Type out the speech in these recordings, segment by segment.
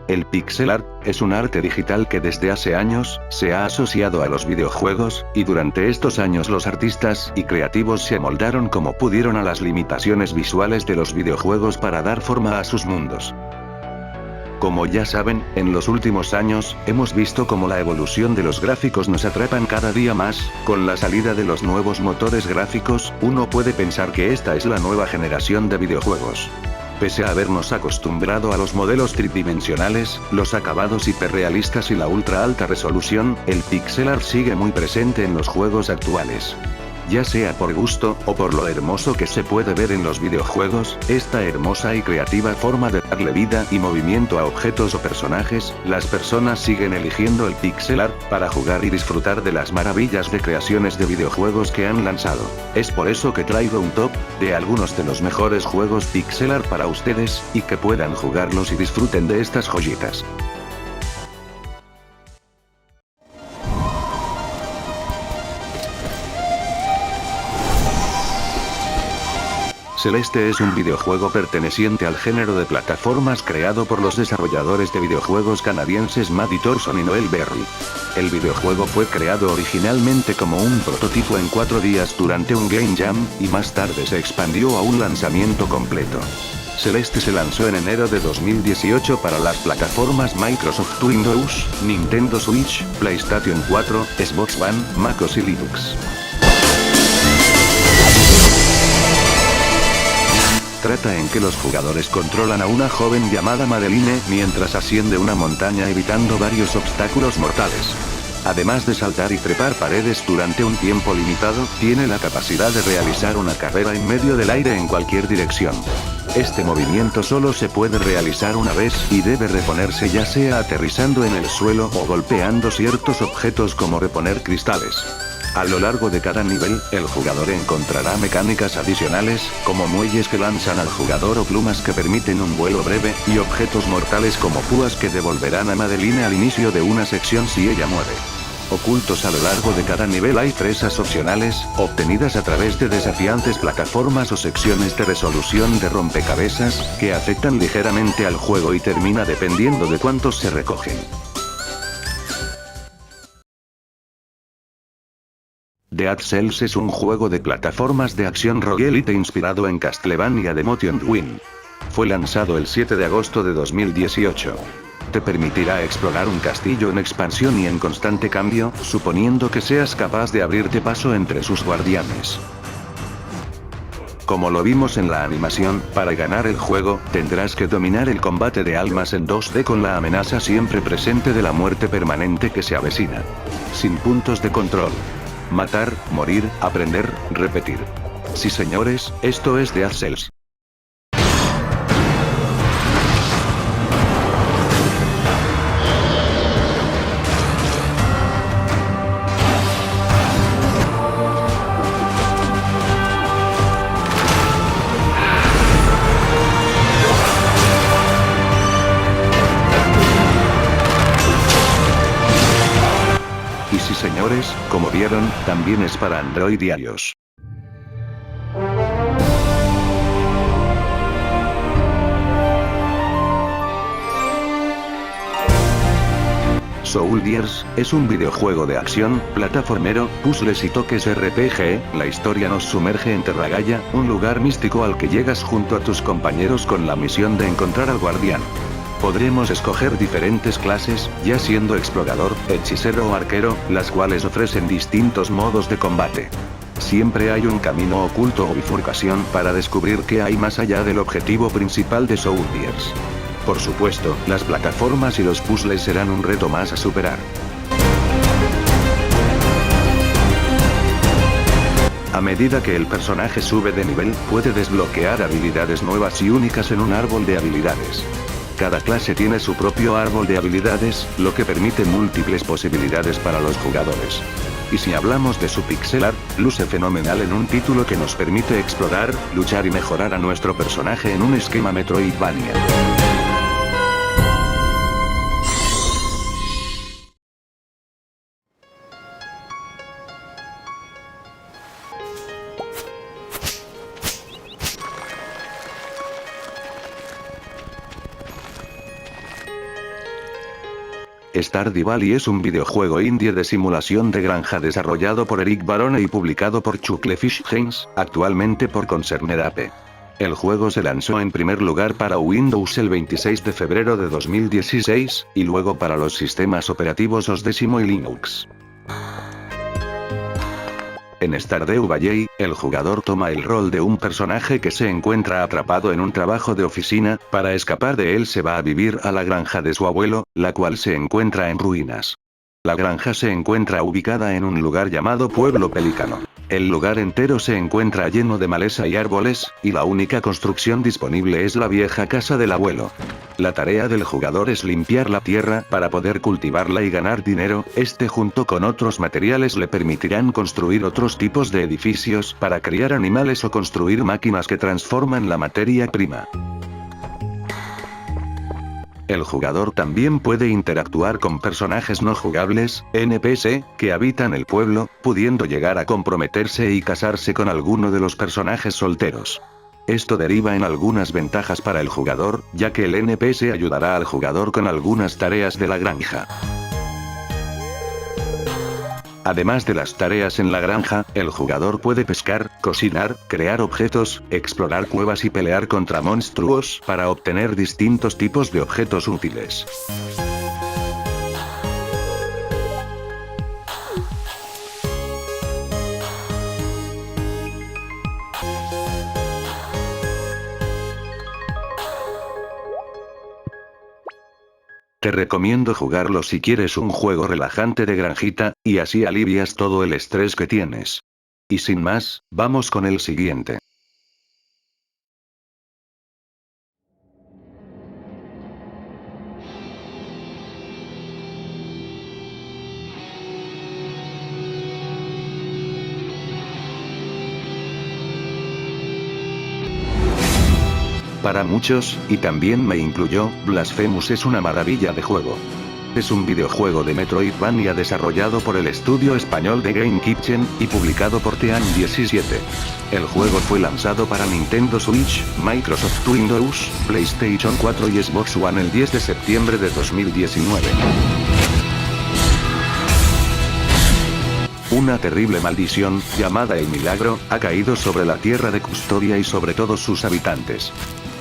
El pixel art es un arte digital que desde hace años se ha asociado a los videojuegos, y durante estos años los artistas y creativos se amoldaron como pudieron a las limitaciones visuales de los videojuegos para dar forma a sus mundos. Como ya saben, en los últimos años, hemos visto cómo la evolución de los gráficos nos atrapan cada día más. Con la salida de los nuevos motores gráficos, uno puede pensar que esta es la nueva generación de videojuegos. Pese a habernos acostumbrado a los modelos tridimensionales, los acabados hiperrealistas y la ultra alta resolución, el pixel art sigue muy presente en los juegos actuales. Ya sea por gusto, o por lo hermoso que se puede ver en los videojuegos, esta hermosa y creativa forma de darle vida y movimiento a objetos o personajes, las personas siguen eligiendo el pixel art para jugar y disfrutar de las maravillas de creaciones de videojuegos que han lanzado. Es por eso que traigo un top de algunos de los mejores juegos pixel art para ustedes, y que puedan jugarlos y disfruten de estas joyitas. Celeste es un videojuego perteneciente al género de plataformas creado por los desarrolladores de videojuegos canadienses Maddie Thorson y Noel Berry. El videojuego fue creado originalmente como un prototipo en 4 días durante un Game Jam, y más tarde se expandió a un lanzamiento completo. Celeste se lanzó en enero de 2018 para las plataformas Microsoft Windows, Nintendo Switch, PlayStation 4, Xbox One, MacOS y Linux. Trata en que los jugadores controlan a una joven llamada Madeline mientras asciende una montaña evitando varios obstáculos mortales. Además de saltar y trepar paredes durante un tiempo limitado, tiene la capacidad de realizar una carrera en medio del aire en cualquier dirección. Este movimiento solo se puede realizar una vez, y debe reponerse ya sea aterrizando en el suelo o golpeando ciertos objetos como reponer cristales. A lo largo de cada nivel, el jugador encontrará mecánicas adicionales, como muelles que lanzan al jugador o plumas que permiten un vuelo breve, y objetos mortales como púas que devolverán a Madeline al inicio de una sección si ella muere. Ocultos a lo largo de cada nivel hay fresas opcionales, obtenidas a través de desafiantes plataformas o secciones de resolución de rompecabezas, que afectan ligeramente al juego y termina dependiendo de cuántos se recogen. Dead Cells es un juego de plataformas de acción roguelite inspirado en Castlevania de Motion Twin. Fue lanzado el 7 de agosto de 2018. Te permitirá explorar un castillo en expansión y en constante cambio, suponiendo que seas capaz de abrirte paso entre sus guardianes. Como lo vimos en la animación, para ganar el juego, tendrás que dominar el combate de almas en 2D con la amenaza siempre presente de la muerte permanente que se avecina. Sin puntos de control. Matar, morir, aprender, repetir. Sí señores, esto es Dead Cells. Y sí señores, como vieron, también es para Android y iOS. Soldiers es un videojuego de acción, plataformero, puzzles y toques RPG. La historia nos sumerge en Terragaya, un lugar místico al que llegas junto a tus compañeros con la misión de encontrar al guardián. Podremos escoger diferentes clases, ya siendo explorador, hechicero o arquero, las cuales ofrecen distintos modos de combate. Siempre hay un camino oculto o bifurcación para descubrir qué hay más allá del objetivo principal de Soldiers. Por supuesto, las plataformas y los puzzles serán un reto más a superar. A medida que el personaje sube de nivel, puede desbloquear habilidades nuevas y únicas en un árbol de habilidades. Cada clase tiene su propio árbol de habilidades, lo que permite múltiples posibilidades para los jugadores. Y si hablamos de su pixel art, luce fenomenal en un título que nos permite explorar, luchar y mejorar a nuestro personaje en un esquema Metroidvania. Stardew Valley es un videojuego indie de simulación de granja desarrollado por Eric Barone y publicado por Chucklefish Games, actualmente por Concerned Ape. El juego se lanzó en primer lugar para Windows el 26 de febrero de 2016, y luego para los sistemas operativos OS X y Linux. En Stardew Valley, el jugador toma el rol de un personaje que se encuentra atrapado en un trabajo de oficina. Para escapar de él se va a vivir a la granja de su abuelo, la cual se encuentra en ruinas. La granja se encuentra ubicada en un lugar llamado Pueblo Pelícano. El lugar entero se encuentra lleno de maleza y árboles, y la única construcción disponible es la vieja casa del abuelo. La tarea del jugador es limpiar la tierra para poder cultivarla y ganar dinero. Junto con otros materiales le permitirán construir otros tipos de edificios para criar animales o construir máquinas que transforman la materia prima. El jugador también puede interactuar con personajes no jugables, NPC, que habitan el pueblo, pudiendo llegar a comprometerse y casarse con alguno de los personajes solteros. Esto deriva en algunas ventajas para el jugador, ya que el NPC ayudará al jugador con algunas tareas de la granja. Además de las tareas en la granja, el jugador puede pescar, cocinar, crear objetos, explorar cuevas y pelear contra monstruos para obtener distintos tipos de objetos útiles. Te recomiendo jugarlo si quieres un juego relajante de granjita, y así alivias todo el estrés que tienes. Y sin más, vamos con el siguiente. Para muchos, y también me incluyó, Blasphemous es una maravilla de juego. Es un videojuego de Metroidvania desarrollado por el estudio español de Game Kitchen, y publicado por Team 17. El juego fue lanzado para Nintendo Switch, Microsoft Windows, PlayStation 4 y Xbox One el 10 de septiembre de 2019. Una terrible maldición, llamada el Milagro, ha caído sobre la tierra de Custodia y sobre todos sus habitantes.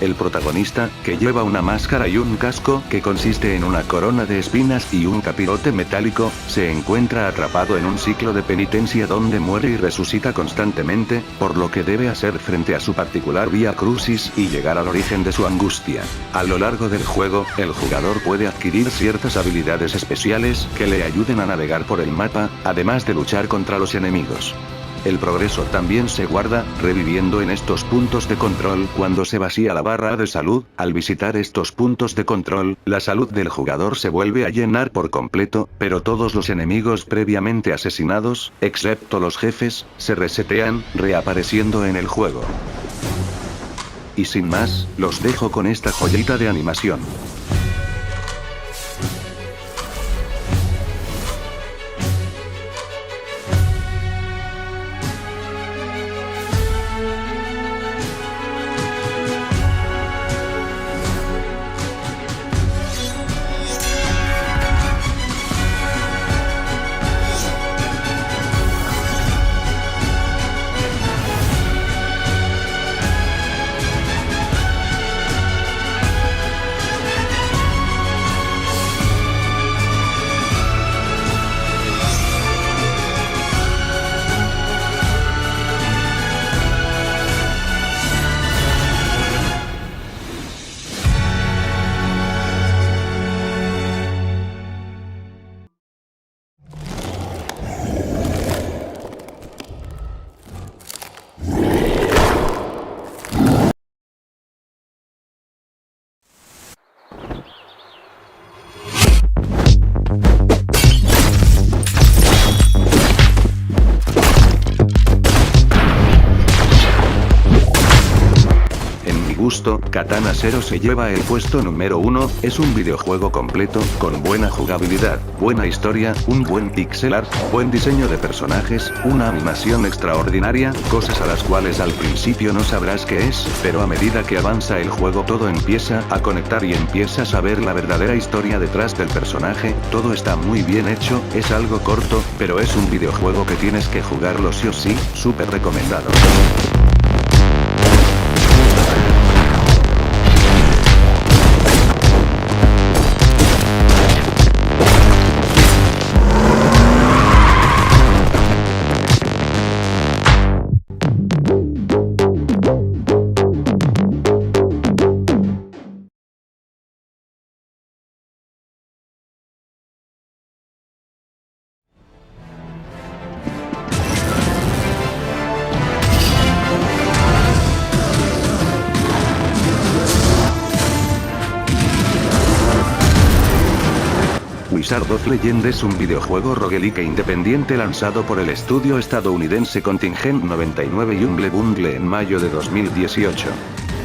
El protagonista, que lleva una máscara y un casco que consiste en una corona de espinas y un capirote metálico, se encuentra atrapado en un ciclo de penitencia donde muere y resucita constantemente, por lo que debe hacer frente a su particular vía crucis y llegar al origen de su angustia. A lo largo del juego, el jugador puede adquirir ciertas habilidades especiales que le ayuden a navegar por el mapa, además de luchar contra los enemigos. El progreso también se guarda, reviviendo en estos puntos de control cuando se vacía la barra de salud. Al visitar estos puntos de control, la salud del jugador se vuelve a llenar por completo, pero todos los enemigos previamente asesinados, excepto los jefes, se resetean, reapareciendo en el juego. Y sin más, los dejo con esta joyita de animación. puesto, Katana Zero se lleva el puesto número 1, es un videojuego completo, con buena jugabilidad, buena historia, un buen pixel art, buen diseño de personajes, una animación extraordinaria, cosas a las cuales al principio no sabrás qué es, pero a medida que avanza el juego todo empieza a conectar y empiezas a ver la verdadera historia detrás del personaje, todo está muy bien hecho, es algo corto, pero es un videojuego que tienes que jugarlo sí o sí, súper recomendado. Wizard of Legend es un videojuego roguelike independiente lanzado por el estudio estadounidense Contingent 99 y Humble Bundle en mayo de 2018.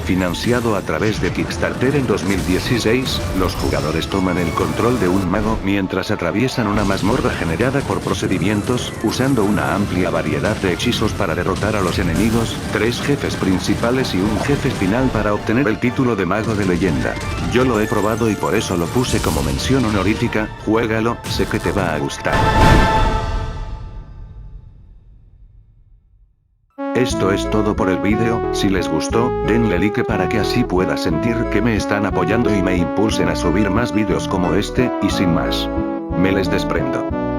Financiado a través de Kickstarter en 2016, los jugadores toman el control de un mago mientras atraviesan una mazmorra generada por procedimientos, usando una amplia variedad de hechizos para derrotar a los enemigos, 3 jefes principales y un jefe final para obtener el título de mago de leyenda. Yo lo he probado y por eso lo puse como mención honorífica, juégalo, sé que te va a gustar. Esto es todo por el vídeo, si les gustó, denle like para que así pueda sentir que me están apoyando y me impulsen a subir más vídeos como este, y sin más. Me les desprendo.